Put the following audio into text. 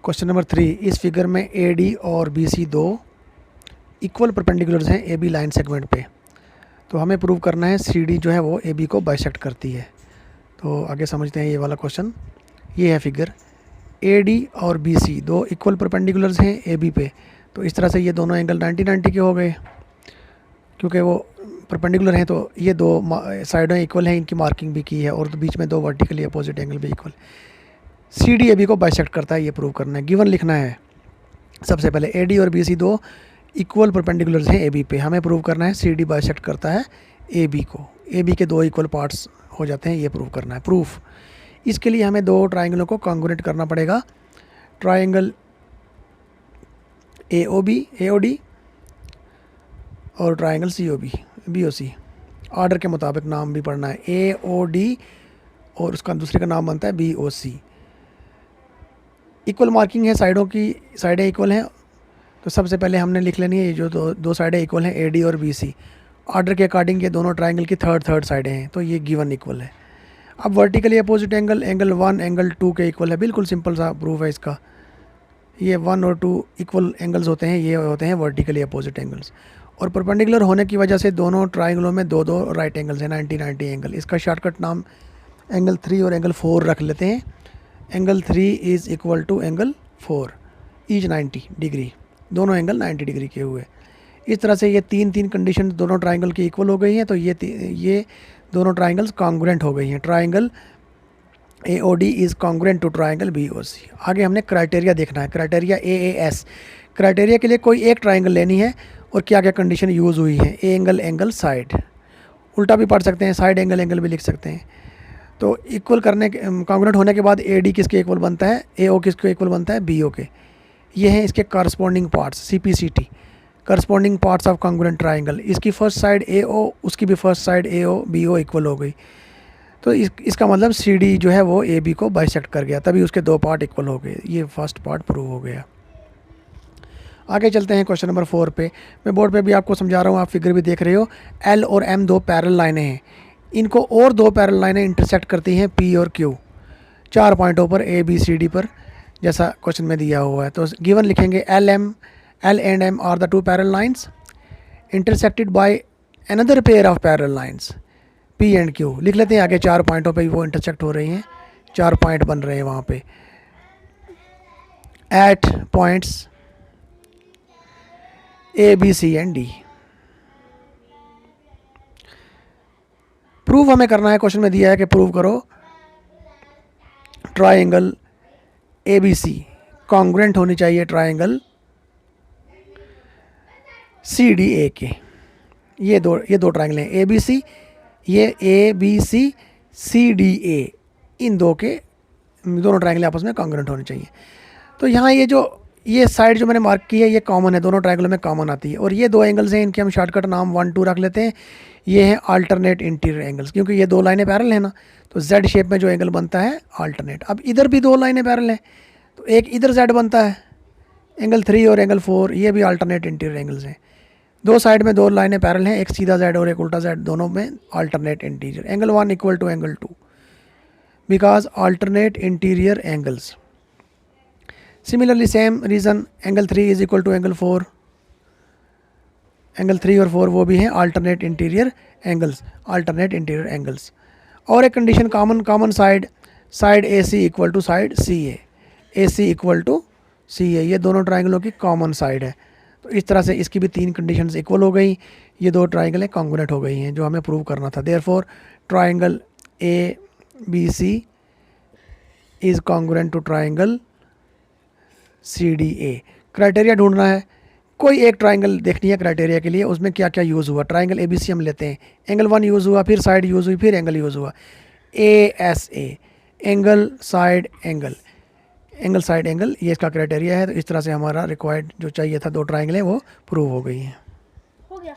Question number 3, इस figure में A D और बी सी दो इक्वल परपेंडिकुलर्स हैं ए बी लाइन सेगमेंट पे। तो हमें प्रूव करना है सी डी जो है वो ए बी को बाइसेक्ट करती है। तो आगे समझते हैं ये वाला क्वेश्चन। ये है फिगर, ए डी और बी सी दो इक्वल परपेंडिकुलर्स हैं ए बी पे। तो इस तरह से ये दोनों एंगल 90-90 के हो गए, क्योंकि वो परपेंडिकुलर हैं। तो ये दो साइडें इक्वल हैं, इनकी मार्किंग भी की है, और तो बीच में दो वर्टिकली अपोजिट एंगल भी equal. C D A B को बाइसेक्ट करता है, ये प्रूव करना है। गिवन लिखना है सबसे पहले, ए डी और बी सी दो इक्वल परपेंडिकुलर्स हैं ए बी पे। हमें प्रूव करना है सी डी बाइसेक्ट करता है ए बी को। ए बी के दो इक्वल पार्ट्स हो जाते हैं, ये प्रूव करना है। प्रूफ इसके लिए हमें दो ट्राइंगलों को कॉन्ग्रुएंट करना पड़ेगा। ट्राइंगल ए ओ डी और triangle C O B O C. Order के मुताबिक नाम भी पढ़ना है, ए ओ डी और उसका दूसरे का नाम बनता है बी ओ सी। इक्वल मार्किंग है, साइडों की साइडें इक्वल हैं। तो सबसे पहले हमने लिख लेनी है ये जो दो साइडें इक्वल हैं ए डी और बी सी। ऑर्डर के अकॉर्डिंग ये दोनों ट्राइंगल की थर्ड साइडें हैं, तो ये गिवन इक्वल है। अब वर्टिकली अपोजिट एंगल 1 एंगल 2 के इक्वल है। बिल्कुल सिंपल सा प्रूफ है इसका। ये 1 और 2 इक्वल एंगल्स होते हैं, ये होते हैं वर्टिकली अपोजिट एंगल्स। और परपेंडिकुलर होने की वजह से दोनों ट्राइंगलों में दो राइट एंगल्स हैं, 90-90 एंगल। इसका शॉर्टकट नाम एंगल 3 और एंगल 4 रख लेते हैं। Angle 3 is equal to angle 4, each 90 degree, दोनों एंगल 90 डिग्री के हुए। इस तरह से ये तीन कंडीशन दोनों ट्राइंगल की इक्वल हो गई हैं। तो ये दोनों ट्राइंगल्स कॉन्ग्रुएंट हो गई हैं। Triangle A O D is congruent to triangle B O C. आगे हमने क्राइटेरिया देखना है, criteria A A S. Criteria के लिए कोई एक ट्राइंगल लेनी है और क्या क्या कंडीशन यूज़ हुई है। ए एंगल साइड, उल्टा भी पढ़ सकते हैं, साइड एंगल भी लिख सकते हैं। तो इक्वल करने के कॉन्ग्रुएंट होने के बाद ए डी किसके इक्वल बनता है, ए ओ किसके इक्वल बनता है, बी ओ के। ये हैं इसके corresponding parts, C P C T, corresponding parts of congruent triangle. इसकी फर्स्ट साइड ए ओ, उसकी भी first side A O B O equal हो गई। तो इसका मतलब सी डी जो है वो ए बी को बाइसेक्ट कर गया, तभी उसके दो पार्ट इक्वल हो गए। ये फर्स्ट पार्ट प्रूव हो गया। आगे चलते हैं क्वेश्चन नंबर 4 पे। मैं बोर्ड पे भी आपको समझा रहा हूँ, आप फिगर भी देख रहे हो। एल और एम दो पैरेलल लाइनें हैं, इनको और दो पैरेलल लाइनें इंटरसेक्ट करती हैं पी और क्यू 4 पॉइंटों पर, ए बी सी डी पर, जैसा क्वेश्चन में दिया हुआ है। तो गिवन लिखेंगे L and M are the two parallel lines intersected by another pair of parallel lines P and Q. लिख लेते हैं आगे, 4 पॉइंटों पे वो इंटरसेक्ट हो रही हैं, 4 पॉइंट बन रहे हैं वहाँ पे। At points A B C and D. Prove हमें करना है, क्वेश्चन में दिया है कि प्रूव करो triangle A B C congruent होनी चाहिए ट्राइंगल सी डी ए के। ये दो ट्राइंगल हैं ए बी सी, ये ए बी सी सी डी ए, इन दोनों ट्राइंगल आपस में कॉन्ग्रुएंट होने चाहिए। तो यहाँ ये साइड जो मैंने मार्क की है ये कॉमन है, दोनों ट्राइंगलों में कॉमन आती है। और ये दो एंगल्स हैं, इनके हम शॉर्टकट नाम 1 2 रख लेते हैं। ये हैं अल्टरनेट इंटीरियर एंगल्स, क्योंकि ये दो लाइनें पैरेलल हैं ना, तो जेड शेप में जो एंगल बनता है अल्टरनेट। अब इधर भी दो लाइनें पैरेलल हैं, तो एक इधर जेड बनता है, एंगल 3 और एंगल 4, ये भी अल्टरनेट इंटीरियर एंगल्स हैं। दो साइड में दो लाइनें पैरेलल हैं, एक सीधा जेड और एक उल्टा जेड, दोनों में alternate interior. Angle 1 equal to angle 2 because alternate interior angles. Similarly, same reason, angle 3 is equal to angle 4। Angle 3 और 4 वो भी हैं अल्टरनेट इंटीरियर एंगल्स। और एक condition common side A C equal to side C A C equal to C A, ये दोनों ट्राइंगलों की common side है। तो इस तरह से इसकी भी 3 कंडीशंस इक्वल हो गई, ये दो ट्राइंगलें कॉन्ग्रुएंट हो गई हैं, जो हमें प्रूव करना था। Therefore triangle A B C is congruent to triangle C D A. Criteria ढूंढना है, कोई एक ट्राइंगल देखनी है क्राइटेरिया के लिए, उसमें क्या क्या यूज़ हुआ। ट्राइंगल ए बी सी हम लेते हैं, एंगल 1 यूज़ हुआ, फिर साइड यूज़ हुई, फिर एंगल यूज़ हुआ। A S A, angle side angle, ये इसका क्राइटेरिया है। तो इस तरह से हमारा रिक्वायर्ड जो चाहिए था दो ट्राइंगल है वो प्रूव हो गई हैं। हो गया।